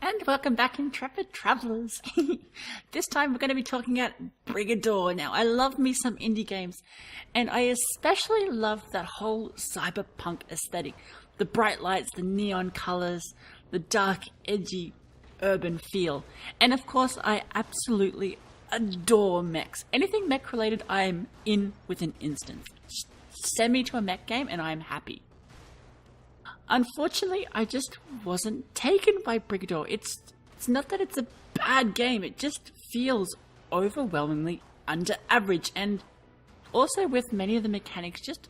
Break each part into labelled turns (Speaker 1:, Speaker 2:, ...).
Speaker 1: And welcome back, intrepid travellers. This time we're going to be talking about Brigador. Now, I love me some indie games, and I especially love that whole cyberpunk aesthetic. The bright lights, the neon colours, the dark, edgy, urban feel. And of course, I absolutely adore mechs. Anything mech related, I'm in with an instant. Send me to a mech game and I'm happy. Unfortunately, I just wasn't taken by Brigador. It's not that it's a bad game, it just feels overwhelmingly under average, and also with many of the mechanics just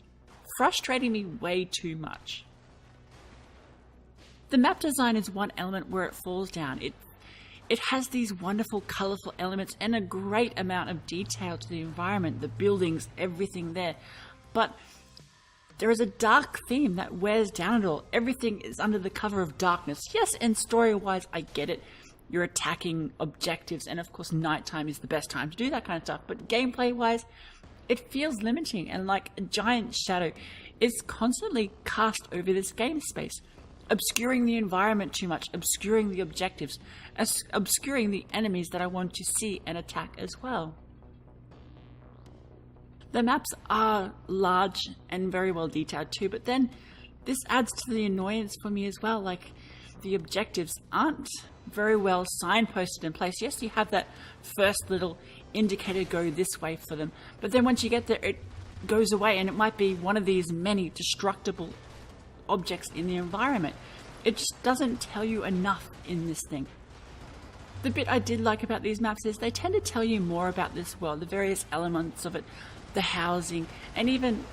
Speaker 1: frustrating me way too much. The map design is one element where it falls down. It has these wonderful, colourful elements and a great amount of detail to the environment, the buildings, everything there. But there is a dark theme that wears down it all. Everything is under the cover of darkness. Yes, and story-wise, I get it. You're attacking objectives, and of course nighttime is the best time to do that kind of stuff. But gameplay-wise, it feels limiting, and like a giant shadow is constantly cast over this game space, obscuring the environment too much, obscuring the objectives, obscuring the enemies that I want to see and attack as well. The maps are large and very well detailed too, but then this adds to the annoyance for me as well. Like, the objectives aren't very well signposted in place. Yes, you have that first little indicator, go this way for them, but then once you get there, it goes away, and it might be one of these many destructible objects in the environment. It just doesn't tell you enough in this thing. The bit I did like about these maps is they tend to tell you more about this world, the various elements of it, the housing, and even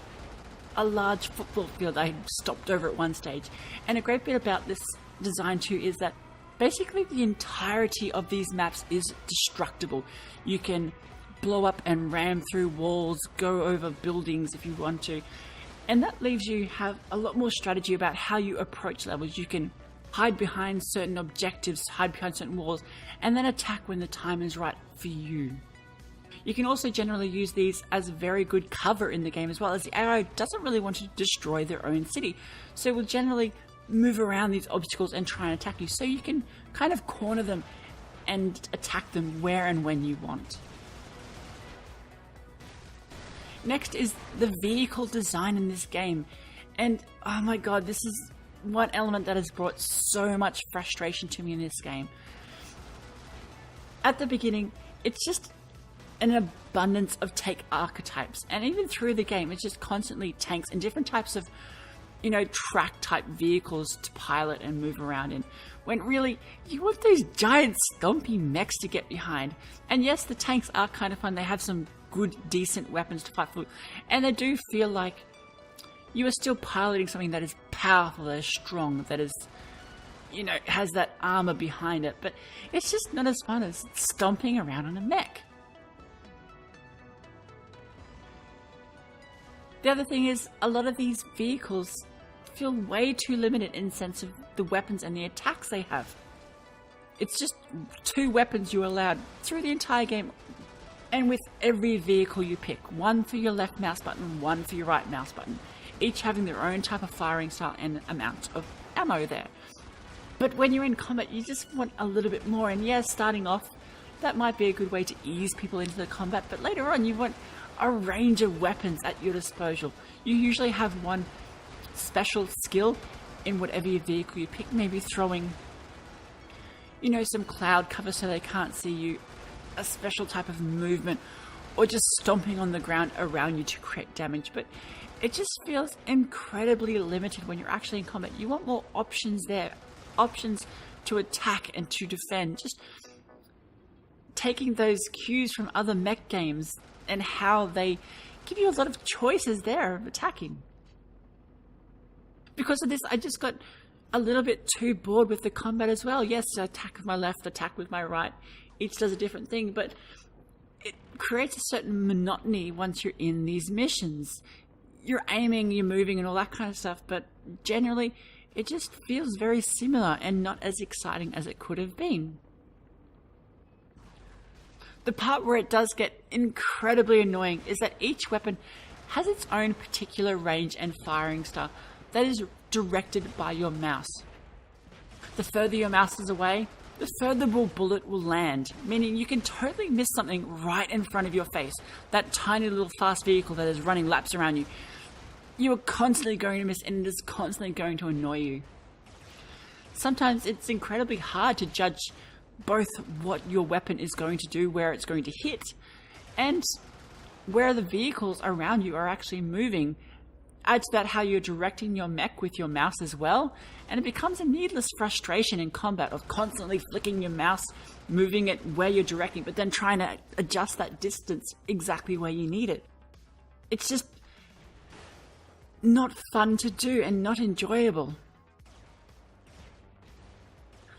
Speaker 1: a large football field I stopped over at one stage. And a great bit about this design too is that basically the entirety of these maps is destructible. You can blow up and ram through walls, go over buildings if you want to, and that leaves you have a lot more strategy about how you approach levels. You can hide behind certain objectives, hide behind certain walls, and then attack when the time is right for you. You can also generally use these as very good cover in the game, as well as the AI doesn't really want to destroy their own city, so will generally move around these obstacles and try and attack you, so you can kind of corner them and attack them where and when you want. Next is the vehicle design in this game, and oh my god, this is one element that has brought so much frustration to me in this game. At the beginning, it's just an abundance of tank archetypes, and even through the game it's just constantly tanks and different types of, track type vehicles to pilot and move around in, when really you want those giant stompy mechs to get behind. And yes, the tanks are kind of fun, they have some good decent weapons to fight for, and they do feel like you are still piloting something that is powerful, that is strong, that is, has that armor behind it, but it's just not as fun as stomping around on a mech. The other thing is, a lot of these vehicles feel way too limited in the sense of the weapons and the attacks they have. It's just 2 weapons you're allowed through the entire game, and with every vehicle you pick. One for your left mouse button, one for your right mouse button, each having their own type of firing style and amount of ammo there. But when you're in combat, you just want a little bit more, and yes, starting off, that might be a good way to ease people into the combat, but later on you want a range of weapons at your disposal. You usually have one special skill in whatever your vehicle you pick, maybe throwing, some cloud cover so they can't see you, a special type of movement, or just stomping on the ground around you to create damage. But it just feels incredibly limited when you're actually in combat. You want more options there, options to attack and to defend, just taking those cues from other mech games and how they give you a lot of choices there of attacking. Because of this, I just got a little bit too bored with the combat as well. Yes, attack with my left, attack with my right, each does a different thing, but it creates a certain monotony once you're in these missions. You're aiming, you're moving and all that kind of stuff, but generally it just feels very similar and not as exciting as it could have been. The part where it does get incredibly annoying is that each weapon has its own particular range and firing style that is directed by your mouse. The further your mouse is away, the further the bullet will land, meaning you can totally miss something right in front of your face. That tiny little fast vehicle that is running laps around you, you are constantly going to miss, and it is constantly going to annoy you. Sometimes it's incredibly hard to judge both what your weapon is going to do, where it's going to hit, and where the vehicles around you are actually moving. Add to that how you're directing your mech with your mouse as well, and it becomes a needless frustration in combat of constantly flicking your mouse, moving it where you're directing, but then trying to adjust that distance exactly where you need it. It's just not fun to do and not enjoyable.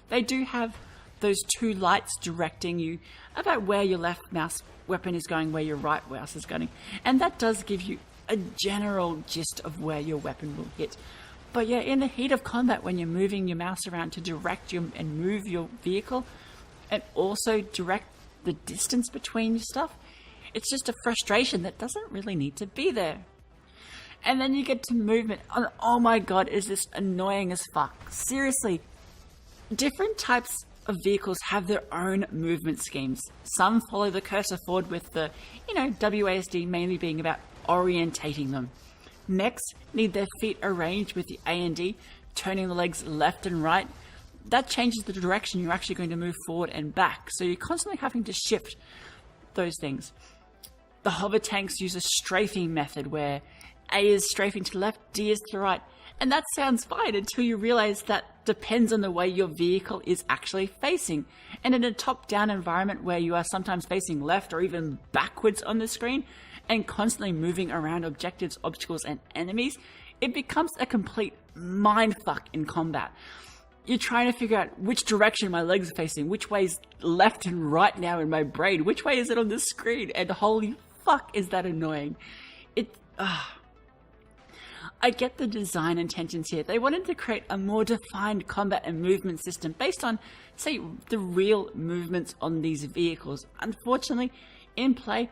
Speaker 1: They do have those two lights directing you about where your left mouse weapon is going, where your right mouse is going, and that does give you a general gist of where your weapon will hit. But yeah, in the heat of combat, when you're moving your mouse around to direct you and move your vehicle, and also direct the distance between your stuff, it's just a frustration that doesn't really need to be there. And then you get to movement, and oh my god, is this annoying as fuck. Seriously, different types of vehicles have their own movement schemes. Some follow the cursor forward with the, WASD mainly being about orientating them. Mechs need their feet arranged with the A and D, turning the legs left and right. That changes the direction you're actually going to move forward and back, so you're constantly having to shift those things. The hover tanks use a strafing method where A is strafing to the left, D is to the right, and that sounds fine until you realize that depends on the way your vehicle is actually facing. And in a top-down environment where you are sometimes facing left or even backwards on the screen and constantly moving around objectives, obstacles, and enemies, it becomes a complete mindfuck in combat. You're trying to figure out which direction my legs are facing, which way is left and right now in my brain, which way is it on the screen, and holy fuck is that annoying. I get the design intentions here. They wanted to create a more defined combat and movement system based on, say, the real movements on these vehicles. Unfortunately, in play,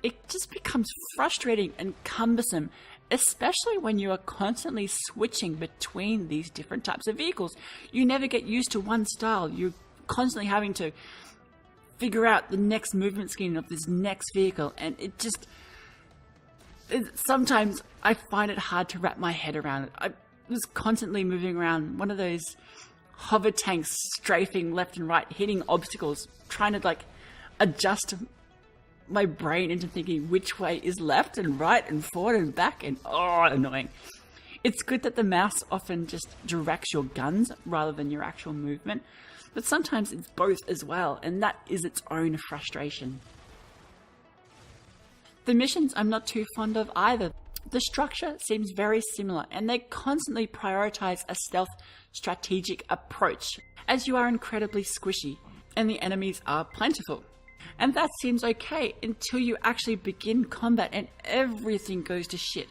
Speaker 1: it just becomes frustrating and cumbersome, especially when you are constantly switching between these different types of vehicles. You never get used to one style. You're constantly having to figure out the next movement scheme of this next vehicle, and sometimes I find it hard to wrap my head around it. I was constantly moving around one of those hover tanks, strafing left and right, hitting obstacles, trying to adjust my brain into thinking which way is left and right and forward and back, and annoying. It's good that the mouse often just directs your guns rather than your actual movement, but sometimes it's both as well, and that is its own frustration. The missions I'm not too fond of either. The structure seems very similar, and they constantly prioritize a stealth strategic approach, as you are incredibly squishy, and the enemies are plentiful. And that seems okay until you actually begin combat and everything goes to shit.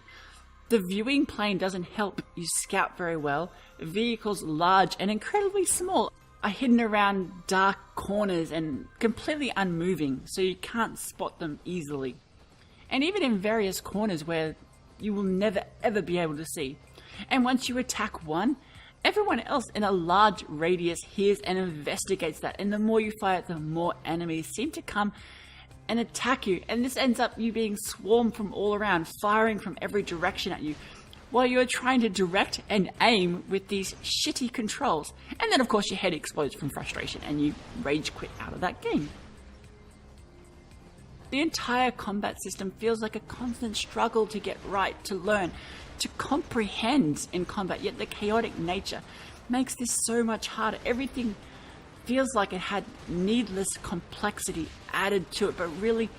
Speaker 1: The viewing plane doesn't help you scout very well. Vehicles large and incredibly small are hidden around dark corners and completely unmoving, so you can't spot them easily. And even in various corners where you will never ever be able to see. And once you attack one, everyone else in a large radius hears and investigates that, and the more you fire, the more enemies seem to come and attack you, and this ends up you being swarmed from all around, firing from every direction at you, while you're trying to direct and aim with these shitty controls. And then of course your head explodes from frustration and you rage quit out of that game. The entire combat system feels like a constant struggle to get right, to learn, to comprehend in combat, yet the chaotic nature makes this so much harder. Everything feels like it had needless complexity added to it, but really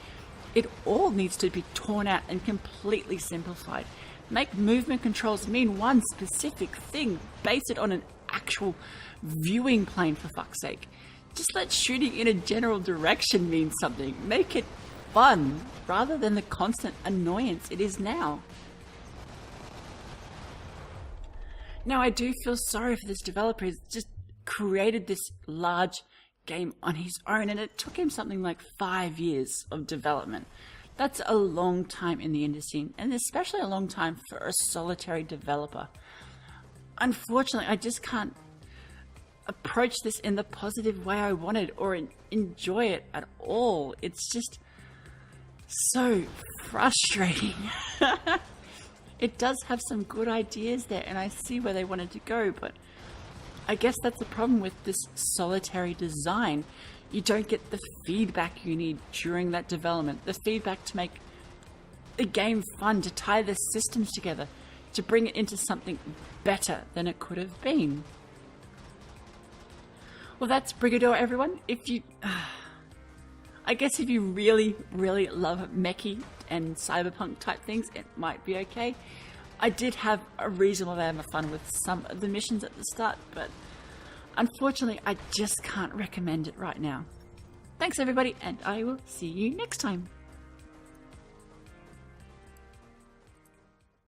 Speaker 1: it all needs to be torn out and completely simplified. Make movement controls mean one specific thing, base it on an actual viewing plane for fuck's sake. Just let shooting in a general direction mean something. Make it fun rather than the constant annoyance it is now. Now, I do feel sorry for this developer. He's just created this large game on his own, and it took him something like 5 years of development. That's a long time in the industry, and especially a long time for a solitary developer. Unfortunately, I just can't approach this in the positive way I wanted or enjoy it at all. It's just so frustrating. It does have some good ideas there, and I see where they wanted to go, but I guess that's the problem with this solitary design. You don't get the feedback you need during that development, the feedback to make the game fun, to tie the systems together, to bring it into something better than it could have been. Well, that's Brigador, everyone. If you... I guess if you really, really love mechy and cyberpunk type things, it might be okay. I did have a reasonable amount of fun with some of the missions at the start, but unfortunately, I just can't recommend it right now. Thanks, everybody, and I will see you next time.